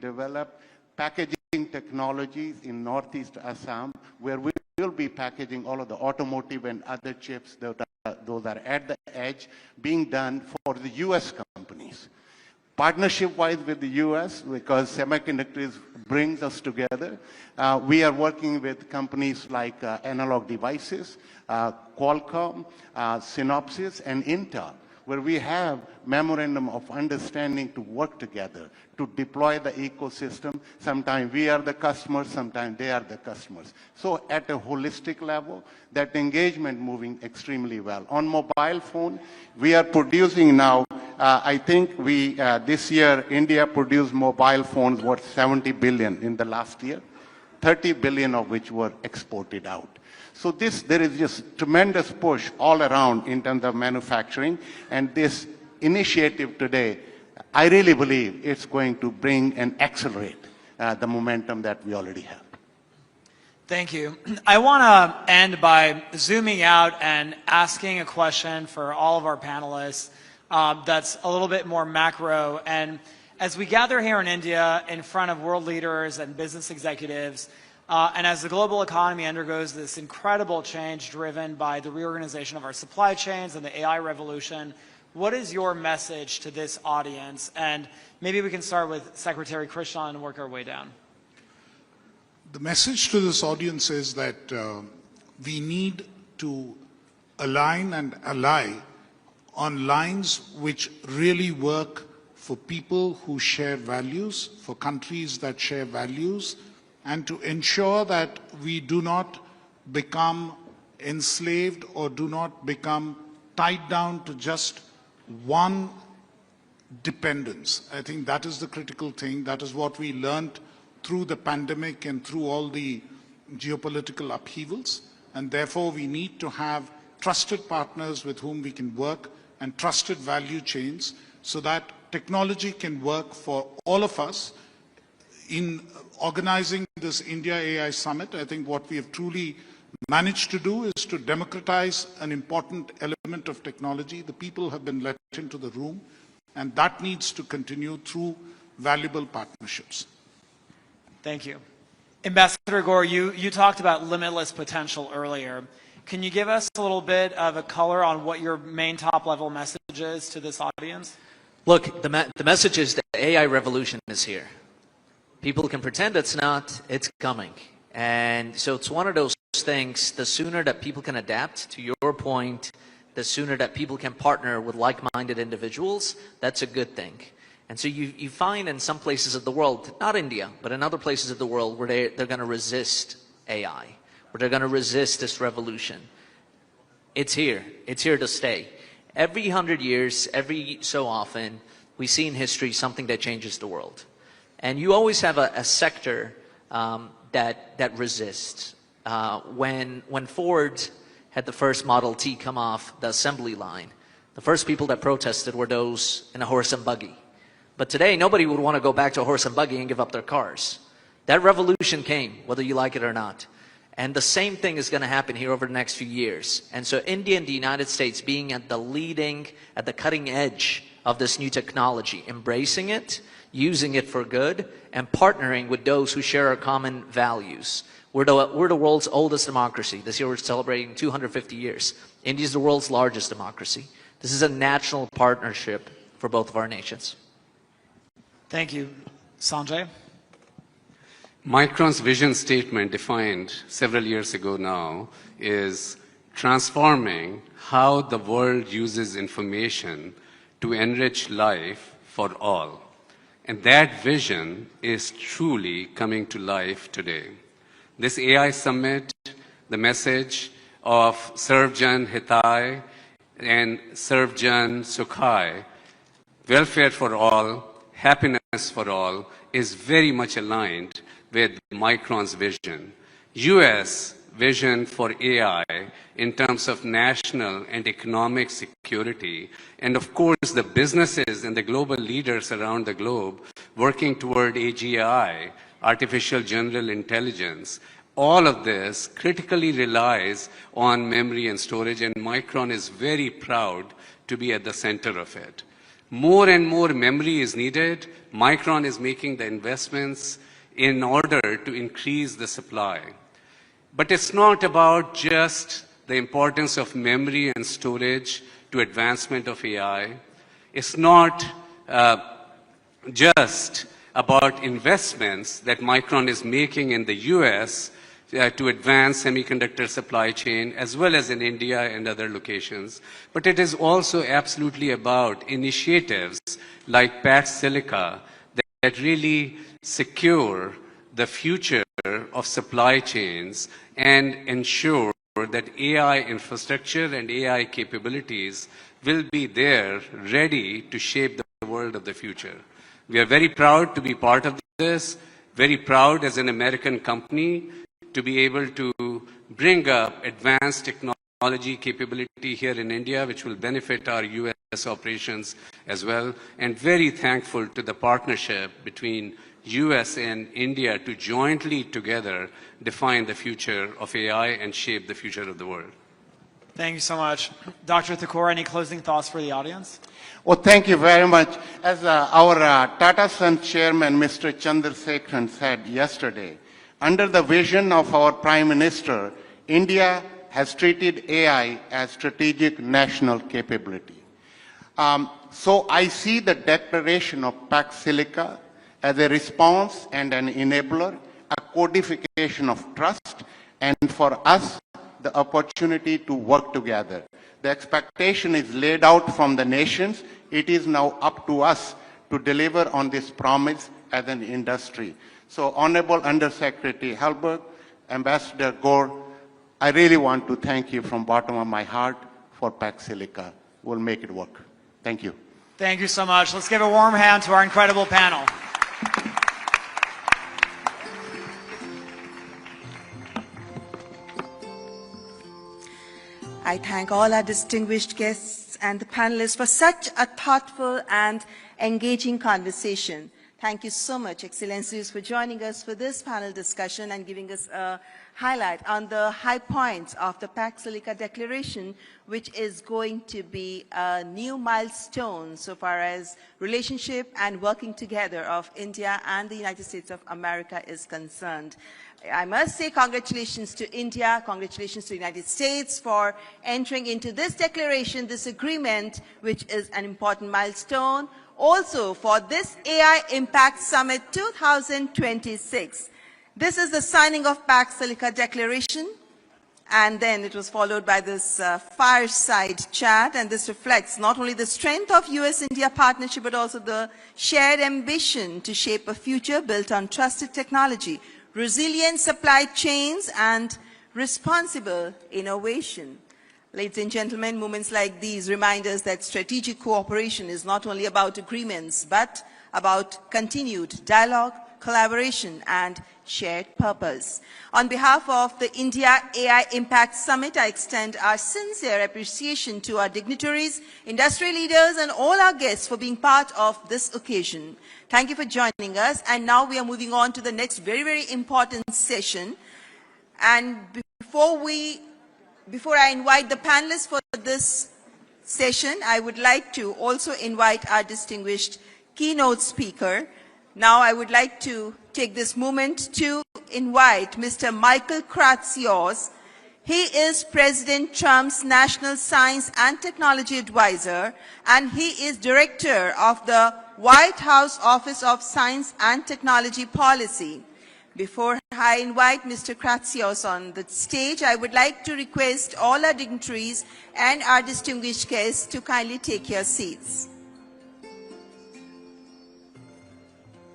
develop packaging technologies in Northeast Assam, where we will be packaging all of the automotive and other chips that those are at the edge being done for the US companies. Partnership-wise with the US, because Semiconductor brings us together, we are working with companies like Analog Devices, Qualcomm, Synopsys, and Intel, where we have memorandum of understanding to work together to deploy the ecosystem. Sometimes we are the customers, sometimes they are the customers. So at a holistic level, that engagement moving extremely well. On mobile phone, we are producing now, I think this year, India produced mobile phones worth 70 billion in the last year, 30 billion of which were exported out. So there is just tremendous push all around in terms of manufacturing, and this initiative today, I really believe it's going to bring and accelerate the momentum that we already have. Thank you. I want to end by zooming out and asking a question for all of our panelists that's a little bit more macro. And as we gather here in India in front of world leaders and business executives, and as the global economy undergoes this incredible change driven by the reorganization of our supply chains and the AI revolution, what is your message to this audience? And maybe we can start with Secretary Krishnan and work our way down. The message to this audience is that we need to align and ally on lines which really work for people who share values, for countries that share values, and to ensure that we do not become enslaved or do not become tied down to just one dependence. I think that is the critical thing. That is what we learned through the pandemic and through all the geopolitical upheavals. And therefore, we need to have trusted partners with whom we can work and trusted value chains so that technology can work for all of us. In organizing this India AI Summit, I think what we have truly managed to do is to democratize an important element of technology. The people have been let into the room, and that needs to continue through valuable partnerships. Thank you. Ambassador Gore, you talked about limitless potential earlier. Can you give us a little bit of a color on what your main top-level message is to this audience? Look, the message is the AI revolution is here. People can pretend it's not, it's coming. And so it's one of those things, the sooner that people can adapt, to your point, the sooner that people can partner with like-minded individuals, that's a good thing. And so you find in some places of the world, not India, but in other places of the world where they're going to resist AI, where they're going to resist this revolution. It's here to stay. Every 100 years, every so often, we see in history something that changes the world. And you always have a sector that resists. When Ford had the first Model T come off the assembly line, the first people that protested were those in a horse and buggy. But today, nobody would want to go back to a horse and buggy and give up their cars. That revolution came, whether you like it or not. And the same thing is going to happen here over the next few years. And so India and the United States being at the cutting edge of this new technology, embracing it, using it for good, and partnering with those who share our common values. We're the world's oldest democracy. This year we're celebrating 250 years. India is the world's largest democracy. This is a natural partnership for both of our nations. Thank you. Sanjay? Micron's vision statement defined several years ago now is transforming how the world uses information to enrich life for all. And that vision is truly coming to life today. This AI Summit, the message of Sarvjan Hitai and Sarvjan Sukhai, welfare for all, happiness for all, is very much aligned with Micron's vision. US vision for AI in terms of national and economic security, and of course the businesses and the global leaders around the globe working toward AGI, artificial general intelligence. All of this critically relies on memory and storage, and Micron is very proud to be at the center of it. More and more memory is needed. Micron is making the investments in order to increase the supply. But it's not about just the importance of memory and storage to advancement of AI. It's not just about investments that Micron is making in the US to advance semiconductor supply chain, as well as in India and other locations. But it is also absolutely about initiatives like Pax Silica that really secure the future of supply chains and ensure that AI infrastructure and AI capabilities will be there, ready to shape the world of the future. We are very proud to be part of this, very proud as an American company to be able to bring up advanced technology capability here in India, which will benefit our US operations as well, and very thankful to the partnership between US and India to jointly together define the future of AI and shape the future of the world. Thank you so much. Dr. Thakur, any closing thoughts for the audience? Well, thank you very much. As our Tata Sons chairman, Mr. Chandrasekaran, said yesterday, under the vision of our Prime Minister, India has treated AI as strategic national capability. So I see the declaration of Pax Silica as a response and an enabler, a codification of trust, and for us, the opportunity to work together. The expectation is laid out from the nations. It is now up to us to deliver on this promise as an industry. So, Honorable Undersecretary Halberg, Ambassador Gore, I really want to thank you from the bottom of my heart for Pax Silica. We'll make it work. Thank you. Thank you so much. Let's give a warm hand to our incredible panel. I thank all our distinguished guests and the panelists for such a thoughtful and engaging conversation. Thank you so much, Excellencies, for joining us for this panel discussion and giving us a highlight on the high points of the Pax Silica Declaration, which is going to be a new milestone so far as relationship and working together of India and the United States of America is concerned. I must say congratulations to India, congratulations to the United States for entering into this declaration, this agreement, which is an important milestone. Also for this AI Impact Summit 2026. This is the signing of Pax Silica Declaration, and then it was followed by this fireside chat, and this reflects not only the strength of US-India partnership, but also the shared ambition to shape a future built on trusted technology, resilient supply chains, and responsible innovation. Ladies and gentlemen, moments like these remind us that strategic cooperation is not only about agreements, but about continued dialogue, collaboration, and shared purpose. On behalf of the India AI Impact Summit, I extend our sincere appreciation to our dignitaries, industry leaders, and all our guests for being part of this occasion. Thank you for joining us. And now we are moving on to the next very, very important session. And before I invite the panelists for this session, I would like to also invite our distinguished keynote speaker. Now I would like to take this moment to invite Mr. Michael Kratsios. He is President Trump's National Science and Technology Advisor, and he is Director of the White House Office of Science and Technology Policy. Before I invite Mr. Kratsios on the stage, I would like to request all our dignitaries and our distinguished guests to kindly take your seats.